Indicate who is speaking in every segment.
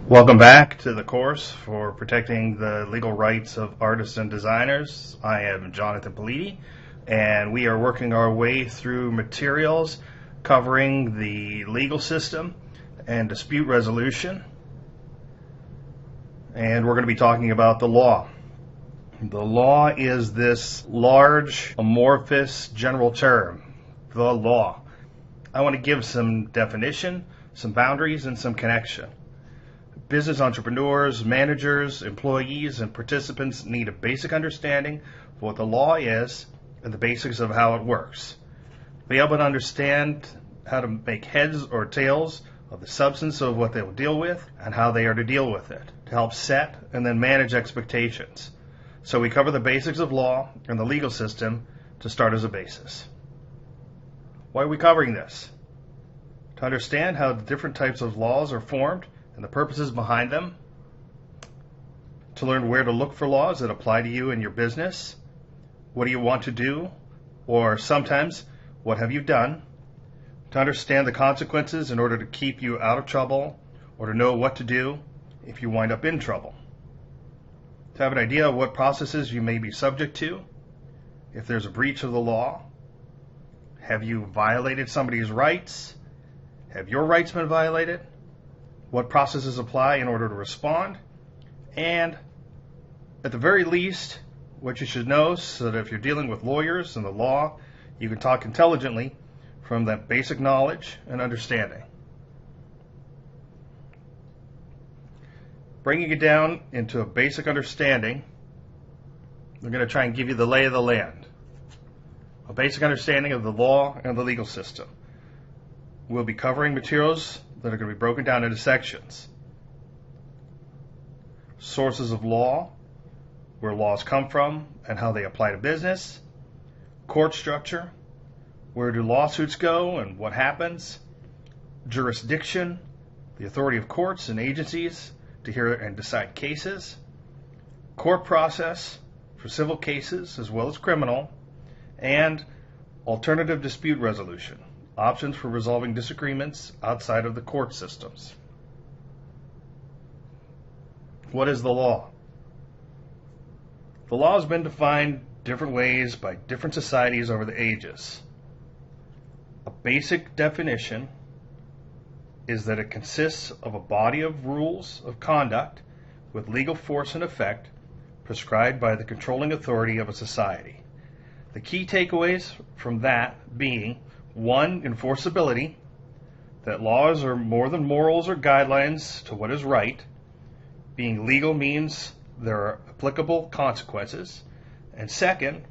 Speaker 1: Welcome back to the course for protecting the legal rights of artists and designers. I am Jonathan Politi, and we are working our way through materials covering the legal system and dispute resolution. And we're going to be talking about the law. The law is this large, amorphous, general term, the law. I want to give some definition, some boundaries, and some connection. Business entrepreneurs, managers, employees, and participants need a basic understanding of what the law is and the basics of how it works. Be able to understand how to make heads or tails of the substance of what they will deal with and how they are to deal with it, to help set and then manage expectations. So we cover the basics of law and the legal system to start as a basis. Why are we covering this? To understand how the different types of laws are formed and the purposes behind them, to learn where to look for laws that apply to you and your business, what do you want to do, or sometimes, what have you done, to understand the consequences in order to keep you out of trouble, or to know what to do if you wind up in trouble, to have an idea of what processes you may be subject to if there's a breach of the law. Have you violated somebody's rights? Have your rights been violated? What processes apply in order to respond? And at the very least, what you should know so that if you're dealing with lawyers and the law, you can talk intelligently from that basic knowledge and understanding. Bringing it down into a basic understanding, we're going to try and give you the lay of the land. A basic understanding of the law and the legal system. We'll be covering materials that are going to be broken down into sections. Sources of law, where laws come from and how they apply to business. Court structure, where do lawsuits go and what happens. Jurisdiction, the authority of courts and agencies to hear and decide cases. Court process for civil cases as well as criminal. And alternative dispute resolution, options for resolving disagreements outside of the court systems. What is the law? The law has been defined different ways by different societies over the ages. A basic definition is that it consists of a body of rules of conduct with legal force and effect prescribed by the controlling authority of a society. The key takeaways from that being, 1, enforceability, that laws are more than morals or guidelines to what is right. Being legal means there are applicable consequences. And second,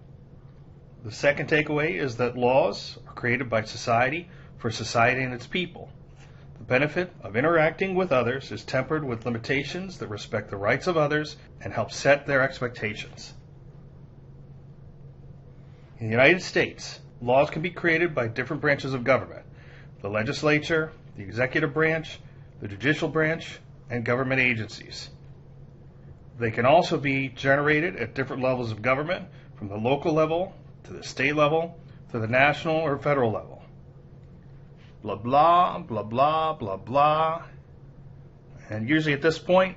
Speaker 1: the second takeaway is that laws are created by society for society and its people. The benefit of interacting with others is tempered with limitations that respect the rights of others and help set their expectations. In the United States, laws can be created by different branches of government: the legislature, the executive branch, the judicial branch, and government agencies. They can also be generated at different levels of government, from the local level to the state level to the national or federal level. Blah, blah, blah, blah, blah, blah. And usually at this point,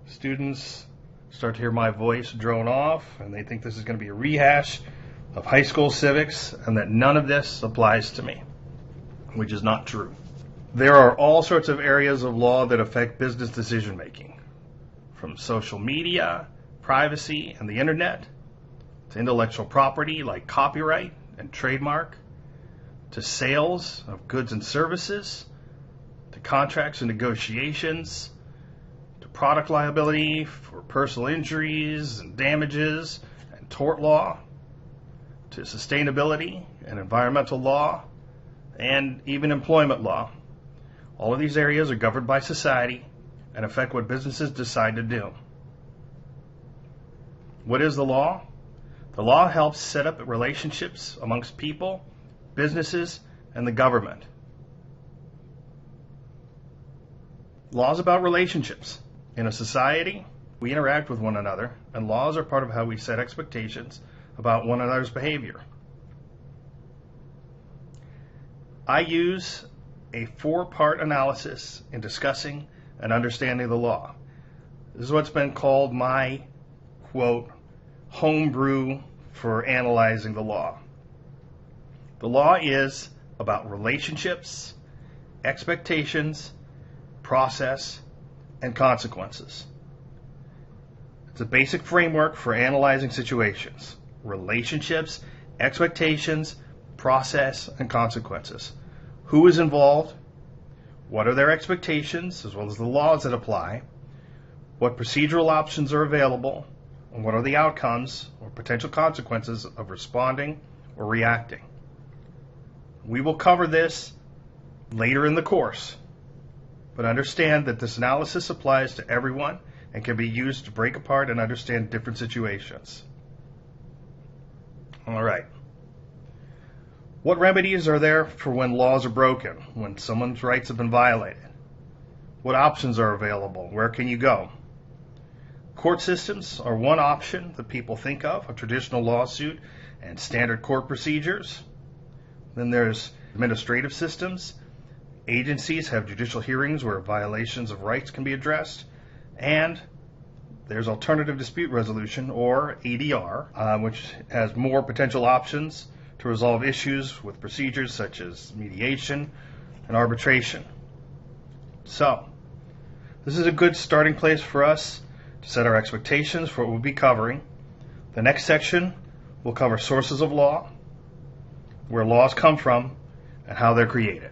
Speaker 1: students start to hear my voice drone off, and they think this is going to be a rehash of high school civics and that none of this applies to me, which is not true. There are all sorts of areas of law that affect business decision making, from social media, privacy, and the internet, to intellectual property like copyright and trademark, to sales of goods and services, to contracts and negotiations, to product liability for personal injuries and damages and tort law, to sustainability and environmental law, and even employment law. All of these areas are governed by society and affect what businesses decide to do. What is the law? The law helps set up relationships amongst people, businesses, and the government. Law is about relationships. In a society, we interact with one another, and laws are part of how we set expectations about one another's behavior. I use a 4-part analysis in discussing and understanding the law. This is what's been called my, quote, homebrew for analyzing the law. The law is about relationships, expectations, process, and consequences. It's a basic framework for analyzing situations. Relationships, expectations, process, and consequences. Who is involved? What are their expectations, as well as the laws that apply? What procedural options are available? And what are the outcomes or potential consequences of responding or reacting? We will cover this later in the course, but understand that this analysis applies to everyone and can be used to break apart and understand different situations. All right. What remedies are there for when laws are broken, when someone's rights have been violated? What options are available? Where can you go? Court systems are one option that people think of, a traditional lawsuit and standard court procedures. Then there's administrative systems. Agencies have judicial hearings where violations of rights can be addressed. And there's alternative dispute resolution, or ADR, which has more potential options to resolve issues with procedures such as mediation and arbitration. So, this is a good starting place for us to set our expectations for what we'll be covering. The next section will cover sources of law, where laws come from, and how they're created.